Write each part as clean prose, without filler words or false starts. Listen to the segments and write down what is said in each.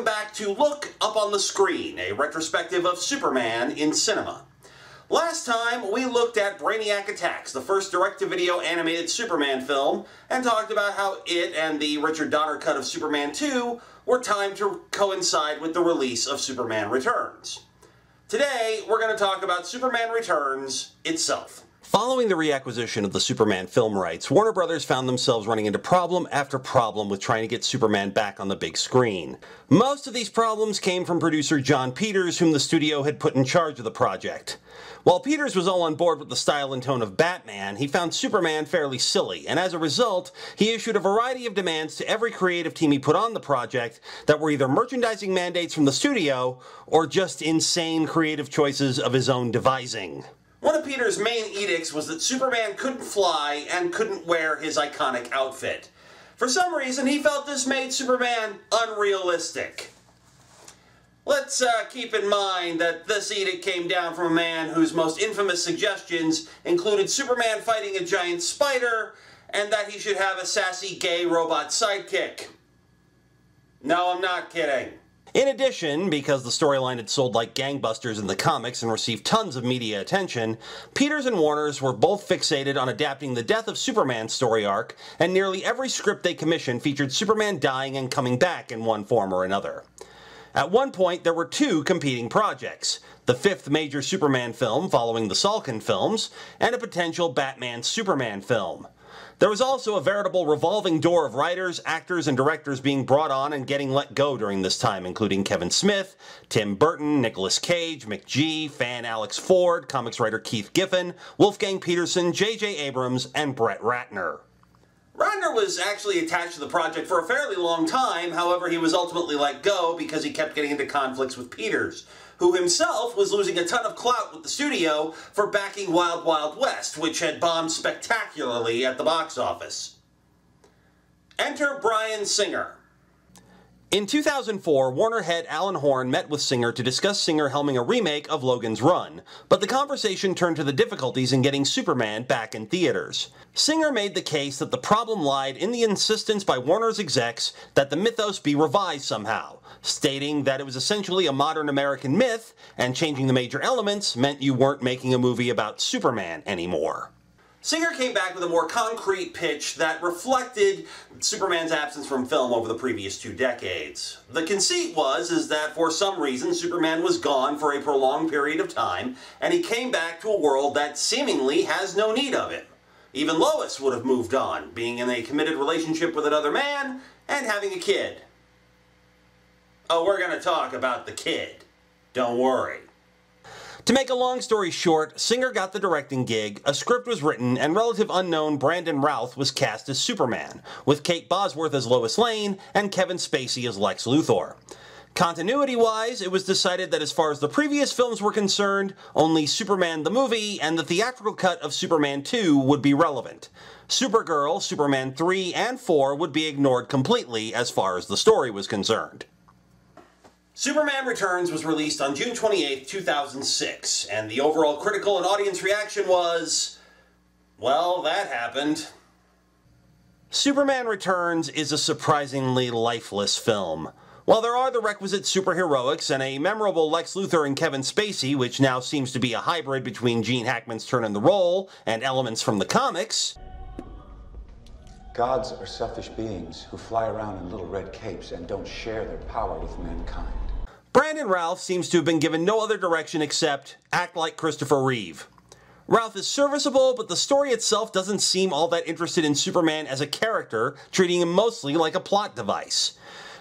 back to Look Up on the Screen, a retrospective of Superman in cinema. Last time, we looked at Brainiac Attacks, the first direct-to-video animated Superman film, and talked about how it and the Richard Donner cut of Superman 2 were timed to coincide with the release of Superman Returns. Today, we're going to talk about Superman Returns itself. Following the reacquisition of the Superman film rights, Warner Brothers found themselves running into problem after problem with trying to get Superman back on the big screen. Most of these problems came from producer Jon Peters, whom the studio had put in charge of the project. While Peters was all on board with the style and tone of Batman, he found Superman fairly silly, and as a result, he issued a variety of demands to every creative team he put on the project that were either merchandising mandates from the studio, or just insane creative choices of his own devising. One of Peters' main edicts was that Superman couldn't fly and couldn't wear his iconic outfit. For some reason, he felt this made Superman unrealistic. Let's keep in mind that this edict came down from a man whose most infamous suggestions included Superman fighting a giant spider and that he should have a sassy gay robot sidekick. No, I'm not kidding. In addition, because the storyline had sold like gangbusters in the comics and received tons of media attention, Peters and Warners were both fixated on adapting the Death of Superman story arc, and nearly every script they commissioned featured Superman dying and coming back in one form or another. At one point, there were two competing projects: the fifth major Superman film following the Salkind films, and a potential Batman-Superman film. There was also a veritable revolving door of writers, actors, and directors being brought on and getting let go during this time, including Kevin Smith, Tim Burton, Nicolas Cage, McG, fan Alex Ford, comics writer Keith Giffen, Wolfgang Peterson, J.J. Abrams, and Brett Ratner. Ratner was actually attached to the project for a fairly long time, however he was ultimately let go because he kept getting into conflicts with Peters, who himself was losing a ton of clout with the studio for backing Wild Wild West, which had bombed spectacularly at the box office. Enter Bryan Singer. In 2004, Warner head Alan Horn met with Singer to discuss Singer helming a remake of Logan's Run, but the conversation turned to the difficulties in getting Superman back in theaters. Singer made the case that the problem lied in the insistence by Warner's execs that the mythos be revised somehow, stating that it was essentially a modern American myth, and changing the major elements meant you weren't making a movie about Superman anymore. Singer came back with a more concrete pitch that reflected Superman's absence from film over the previous 2 decades. The conceit is that for some reason Superman was gone for a prolonged period of time, and he came back to a world that seemingly has no need of him. Even Lois would have moved on, being in a committed relationship with another man and having a kid. Oh, we're going to talk about the kid. Don't worry. To make a long story short, Singer got the directing gig, a script was written, and relative unknown Brandon Routh was cast as Superman, with Kate Bosworth as Lois Lane and Kevin Spacey as Lex Luthor. Continuity-wise, it was decided that as far as the previous films were concerned, only Superman the movie and the theatrical cut of Superman 2 would be relevant. Supergirl, Superman 3, and 4 would be ignored completely as far as the story was concerned. Superman Returns was released on June 28, 2006, and the overall critical and audience reaction was, well, that happened. Superman Returns is a surprisingly lifeless film. While there are the requisite superheroics and a memorable Lex Luthor and Kevin Spacey, which now seems to be a hybrid between Gene Hackman's turn in the role and elements from the comics, gods are selfish beings who fly around in little red capes and don't share their power with mankind. Brandon Routh seems to have been given no other direction except act like Christopher Reeve. Routh is serviceable, but the story itself doesn't seem all that interested in Superman as a character, treating him mostly like a plot device.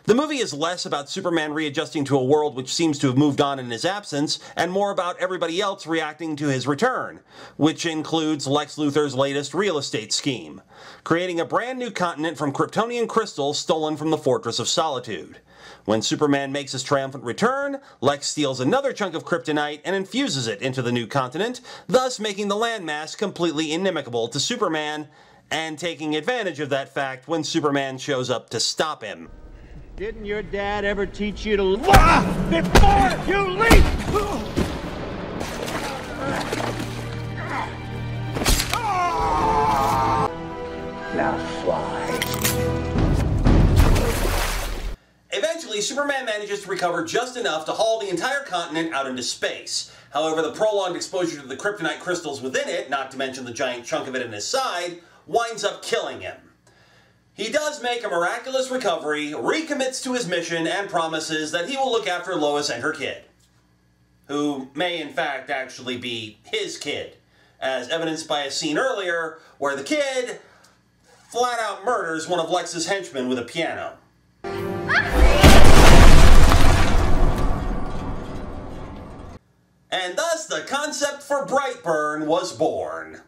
The movie is less about Superman readjusting to a world which seems to have moved on in his absence, and more about everybody else reacting to his return, which includes Lex Luthor's latest real estate scheme, creating a brand new continent from Kryptonian crystals stolen from the Fortress of Solitude. When Superman makes his triumphant return, Lex steals another chunk of kryptonite and infuses it into the new continent, thus making the landmass completely inimical to Superman, and taking advantage of that fact when Superman shows up to stop him. Didn't your dad ever teach you to laugh before you leap? Now fly. Eventually, Superman manages to recover just enough to haul the entire continent out into space. However, the prolonged exposure to the kryptonite crystals within it, not to mention the giant chunk of it in his side, winds up killing him. He does make a miraculous recovery, recommits to his mission, and promises that he will look after Lois and her kid. Who may in fact actually be his kid, as evidenced by a scene earlier where the kid flat out murders one of Lex's henchmen with a piano. And thus the concept for Brightburn was born.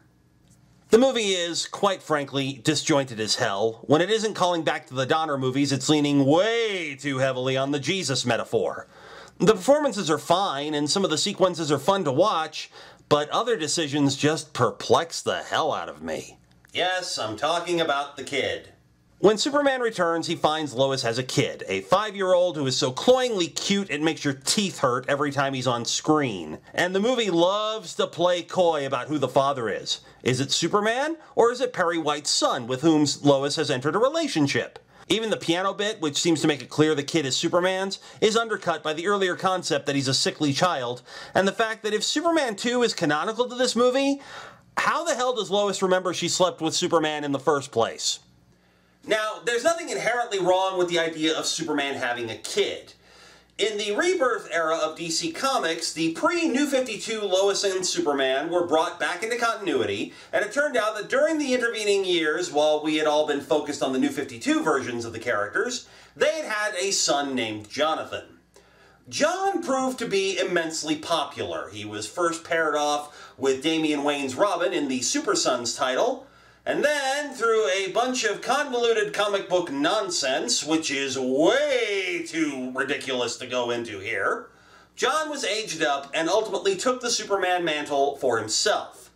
The movie is, quite frankly, disjointed as hell. When it isn't calling back to the Donner movies, it's leaning way too heavily on the Jesus metaphor. The performances are fine, and some of the sequences are fun to watch, but other decisions just perplex the hell out of me. Yes, I'm talking about the kid. When Superman returns, he finds Lois has a kid, a 5-year-old who is so cloyingly cute it makes your teeth hurt every time he's on screen. And the movie loves to play coy about who the father is. Is it Superman, or is it Perry White's son, with whom Lois has entered a relationship? Even the piano bit, which seems to make it clear the kid is Superman's, is undercut by the earlier concept that he's a sickly child, and the fact that if Superman 2 is canonical to this movie, how the hell does Lois remember she slept with Superman in the first place? Now, there's nothing inherently wrong with the idea of Superman having a kid. In the Rebirth era of DC Comics, the pre-New 52 Lois and Superman were brought back into continuity, and it turned out that during the intervening years, while we had all been focused on the New 52 versions of the characters, they had had a son named Jonathan. John proved to be immensely popular. He was first paired off with Damian Wayne's Robin in the Super Sons title, and then, through a bunch of convoluted comic book nonsense, which is way too ridiculous to go into here, John was aged up and ultimately took the Superman mantle for himself.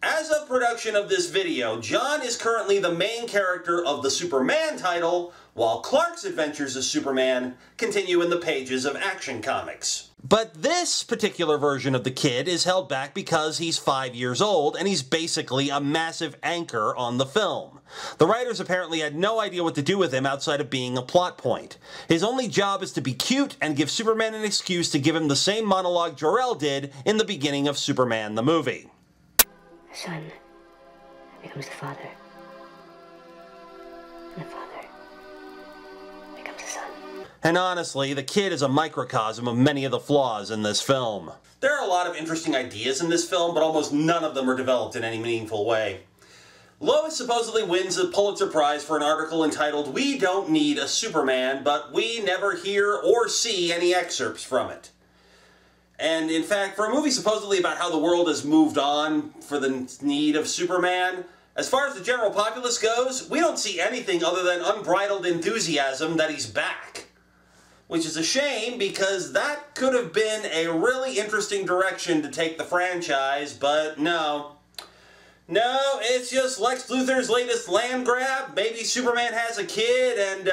As of production of this video, John is currently the main character of the Superman title, while Clark's adventures as Superman continue in the pages of Action Comics. But this particular version of the kid is held back because he's 5 years old and he's basically a massive anchor on the film. The writers apparently had no idea what to do with him outside of being a plot point. His only job is to be cute and give Superman an excuse to give him the same monologue Jor-El did in the beginning of Superman the movie. The son becomes the father. And the father becomes the son. And honestly, the kid is a microcosm of many of the flaws in this film. There are a lot of interesting ideas in this film, but almost none of them are developed in any meaningful way. Lois supposedly wins a Pulitzer Prize for an article entitled "We Don't Need a Superman," but we never hear or see any excerpts from it. And in fact, for a movie supposedly about how the world has moved on for the need of Superman, as far as the general populace goes, we don't see anything other than unbridled enthusiasm that he's back. Which is a shame, because that could have been a really interesting direction to take the franchise, but no. No, it's just Lex Luthor's latest land grab. Maybe Superman has a kid, and,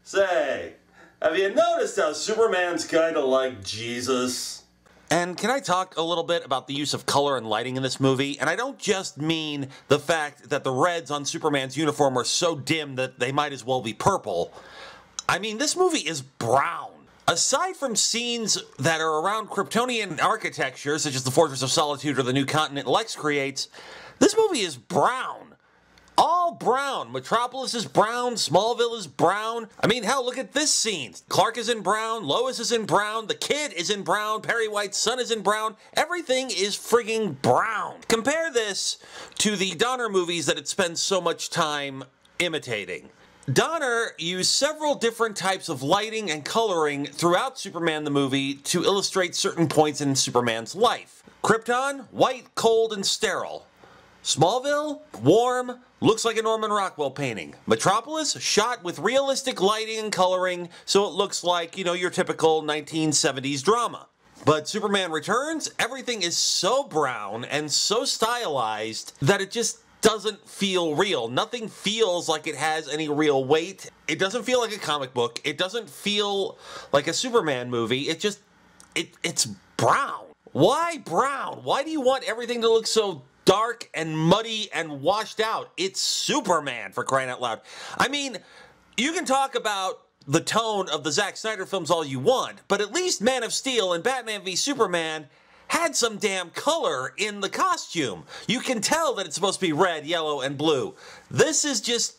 say, have you noticed how Superman's kinda like Jesus? And can I talk a little bit about the use of color and lighting in this movie? And I don't just mean the fact that the reds on Superman's uniform are so dim that they might as well be purple. I mean, this movie is brown. Aside from scenes that are around Kryptonian architecture, such as the Fortress of Solitude or the new continent Lex creates, this movie is brown. All brown. Metropolis is brown, Smallville is brown. I mean, hell, look at this scene. Clark is in brown, Lois is in brown, the kid is in brown, Perry White's son is in brown. Everything is frigging brown. Compare this to the Donner movies that it spends so much time imitating. Donner used several different types of lighting and coloring throughout Superman the movie to illustrate certain points in Superman's life. Krypton, white, cold, and sterile. Smallville, warm, looks like a Norman Rockwell painting. Metropolis, shot with realistic lighting and coloring, so it looks like, you know, your typical 1970s drama. But Superman Returns, everything is so brown and so stylized that it just doesn't feel real. Nothing feels like it has any real weight. It doesn't feel like a comic book. It doesn't feel like a Superman movie. It's brown. Why brown? Why do you want everything to look so dark and muddy and washed out? It's Superman, for crying out loud. I mean, you can talk about the tone of the Zack Snyder films all you want, but at least Man of Steel and Batman v Superman had some damn color in the costume. You can tell that it's supposed to be red, yellow, and blue. This is just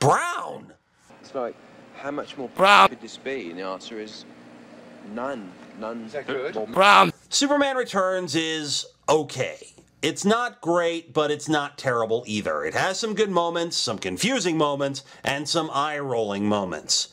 brown. It's like, how much more brown could this be? And the answer is none. None. Is that good? Brown. Superman Returns is okay. It's not great, but it's not terrible either. It has some good moments, some confusing moments, and some eye-rolling moments.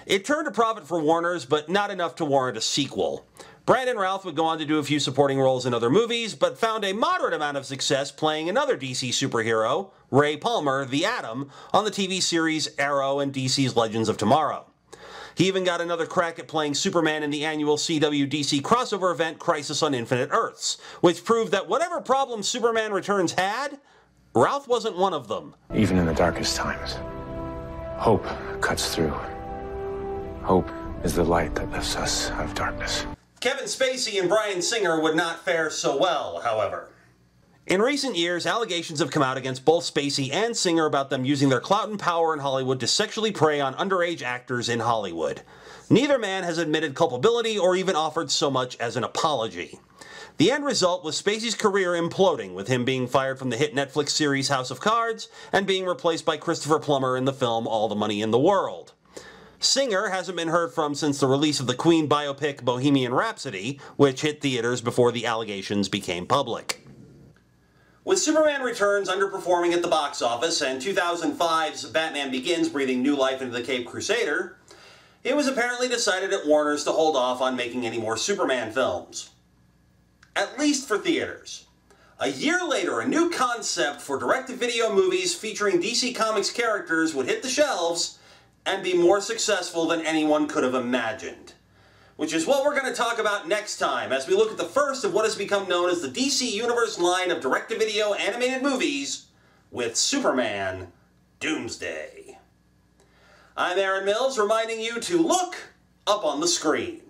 It turned a profit for Warner's, but not enough to warrant a sequel. Brandon Routh would go on to do a few supporting roles in other movies, but found a moderate amount of success playing another DC superhero, Ray Palmer, the Atom, on the TV series Arrow and DC's Legends of Tomorrow. He even got another crack at playing Superman in the annual CW DC crossover event Crisis on Infinite Earths, which proved that whatever problems Superman Returns had, Routh wasn't one of them. Even in the darkest times, hope cuts through. Hope is the light that lifts us out of darkness. Kevin Spacey and Bryan Singer would not fare so well, however. In recent years, allegations have come out against both Spacey and Singer about them using their clout and power in Hollywood to sexually prey on underage actors in Hollywood. Neither man has admitted culpability or even offered so much as an apology. The end result was Spacey's career imploding, with him being fired from the hit Netflix series House of Cards and being replaced by Christopher Plummer in the film All the Money in the World. Singer hasn't been heard from since the release of the Queen biopic Bohemian Rhapsody, which hit theaters before the allegations became public. With Superman Returns underperforming at the box office and 2005's Batman Begins breathing new life into the Caped Crusader, it was apparently decided at Warner's to hold off on making any more Superman films. At least for theaters. A year later, a new concept for direct-to-video movies featuring DC Comics characters would hit the shelves and be more successful than anyone could have imagined. Which is what we're going to talk about next time, as we look at the first of what has become known as the DC Universe line of direct-to-video animated movies with Superman Doomsday. I'm Aaron Mills, reminding you to look up on the screen.